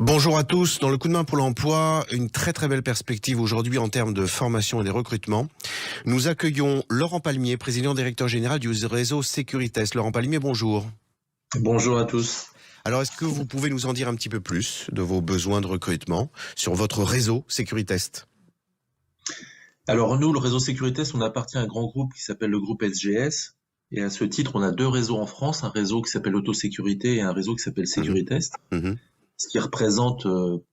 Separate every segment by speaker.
Speaker 1: Bonjour à tous. Dans le coup de main pour l'emploi, une très belle perspective aujourd'hui en termes de formation et de recrutement. Nous accueillons Laurent Palmier, président directeur général du réseau Securitas. Laurent Palmier, bonjour.
Speaker 2: Bonjour à tous.
Speaker 1: Alors, est-ce que vous pouvez nous en dire un petit peu plus de vos besoins de recrutement sur votre réseau Securitas?
Speaker 2: Alors nous, le réseau Securitas, on appartient à un grand groupe qui s'appelle le groupe SGS. Et à ce titre, on a deux réseaux en France, un réseau qui s'appelle Autosécurité et un réseau qui s'appelle Securitas,
Speaker 1: Mhm.
Speaker 2: ce qui représente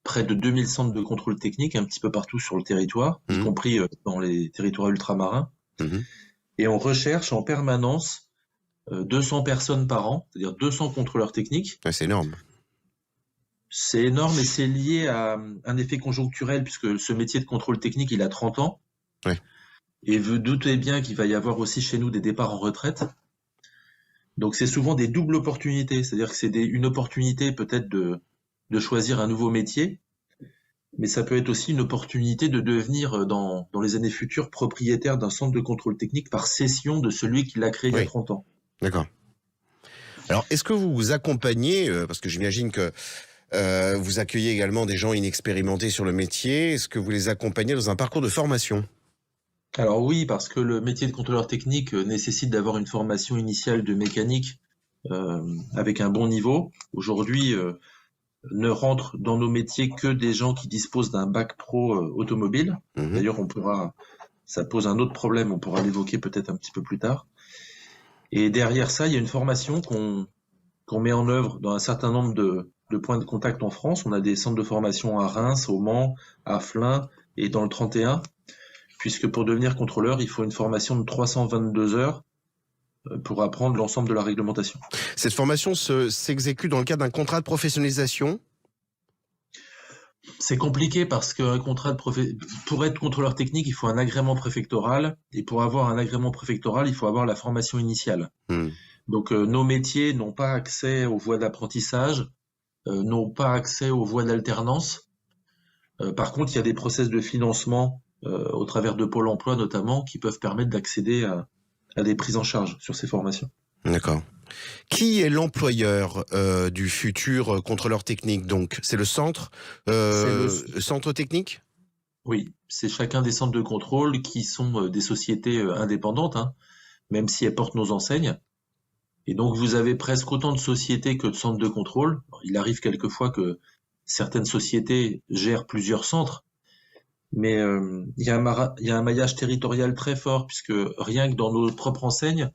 Speaker 2: près de 2000 centres de contrôle technique un petit peu partout sur le territoire, y
Speaker 1: Mhm.
Speaker 2: compris dans les territoires ultramarins.
Speaker 1: Mhm.
Speaker 2: Et on recherche en permanence 200 personnes par an, c'est-à-dire 200 contrôleurs techniques.
Speaker 1: Ouais, c'est énorme.
Speaker 2: C'est énorme et c'est lié à un effet conjoncturel puisque ce métier de contrôle technique, il a 30 ans.
Speaker 1: Ouais.
Speaker 2: Et vous doutez bien qu'il va y avoir aussi chez nous des départs en retraite. Donc c'est souvent des doubles opportunités, c'est-à-dire que c'est une opportunité peut-être de choisir un nouveau métier, mais ça peut être aussi une opportunité de devenir dans les années futures propriétaire d'un centre de contrôle technique par cession de celui qui l'a créé il y a
Speaker 1: Oui,
Speaker 2: 30 ans.
Speaker 1: d'accord. Alors, est-ce que vous vous accompagnez, parce que j'imagine que vous accueillez également des gens inexpérimentés sur le métier, est-ce que vous les accompagnez dans un parcours de formation?
Speaker 2: Alors oui, parce que le métier de contrôleur technique nécessite d'avoir une formation initiale de mécanique avec un bon niveau. Aujourd'hui, ne rentrent dans nos métiers que des gens qui disposent d'un bac pro automobile.
Speaker 1: Mhm.
Speaker 2: D'ailleurs, ça pose un autre problème, on pourra l'évoquer peut-être un petit peu plus tard. Et derrière ça, il y a une formation qu'on met en œuvre dans un certain nombre de points de contact en France. On a des centres de formation à Reims, au Mans, à Flins et dans le 31, puisque pour devenir contrôleur, il faut une formation de 322 heures pour apprendre l'ensemble de la réglementation.
Speaker 1: Cette formation s'exécute dans le cadre d'un contrat de professionnalisation?
Speaker 2: C'est compliqué parce qu'un pour être contrôleur technique, il faut un agrément préfectoral. Et pour avoir un agrément préfectoral, il faut avoir la formation initiale.
Speaker 1: Hmm.
Speaker 2: Donc nos métiers n'ont pas accès aux voies d'apprentissage, n'ont pas accès aux voies d'alternance. Par contre, il y a des process de financement au travers de Pôle emploi notamment qui peuvent permettre d'accéder à des prises en charge sur ces formations.
Speaker 1: D'accord. Qui est l'employeur du futur contrôleur technique donc? C'est le centre,
Speaker 2: C'est le,
Speaker 1: centre technique?
Speaker 2: oui, c'est chacun des centres de contrôle qui sont des sociétés indépendantes, hein, même si elles portent nos enseignes. Et donc vous avez presque autant de sociétés que de centres de contrôle. Il arrive quelquefois que certaines sociétés gèrent plusieurs centres, mais il y a un maillage territorial très fort, puisque rien que dans nos propres enseignes,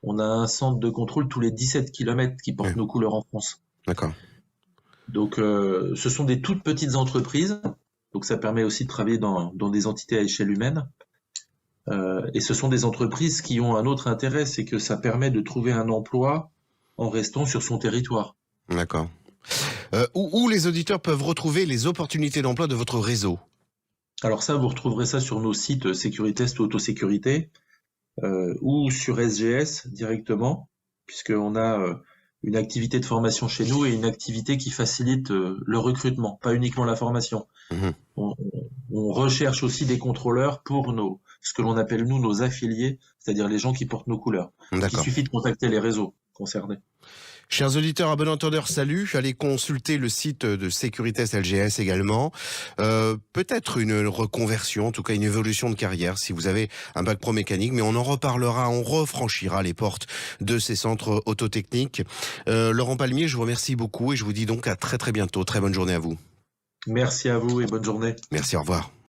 Speaker 2: on a un centre de contrôle tous les 17 kilomètres qui
Speaker 1: Ouais,
Speaker 2: porte nos couleurs en France.
Speaker 1: d'accord.
Speaker 2: Donc ce sont des toutes petites entreprises, donc ça permet aussi de travailler dans des entités à échelle humaine. Et ce sont des entreprises qui ont un autre intérêt, c'est que ça permet de trouver un emploi en restant sur son territoire.
Speaker 1: D'accord. Où les auditeurs peuvent retrouver les opportunités d'emploi de votre réseau?
Speaker 2: Alors ça, vous retrouverez ça sur nos sites Sécuritest ou Autosécurité ou sur SGS directement, puisqu'on a une activité de formation chez nous et une activité qui facilite le recrutement, pas uniquement la formation.
Speaker 1: Mhm.
Speaker 2: On, on recherche aussi des contrôleurs pour ce que l'on appelle nous nos affiliés, c'est-à-dire les gens qui portent nos couleurs. Donc il
Speaker 1: D'accord.
Speaker 2: suffit de contacter les réseaux concernés.
Speaker 1: Chers auditeurs, à bon entendeur, salut. Allez consulter le site de Securitas LGS également. Peut-être une reconversion, en tout cas une évolution de carrière si vous avez un bac pro mécanique, mais on en reparlera, on refranchira les portes de ces centres autotechniques. Laurent Palmier, je vous remercie beaucoup et je vous dis donc à très bientôt. Très bonne journée à vous.
Speaker 2: Merci à vous et bonne journée.
Speaker 1: Merci, au revoir.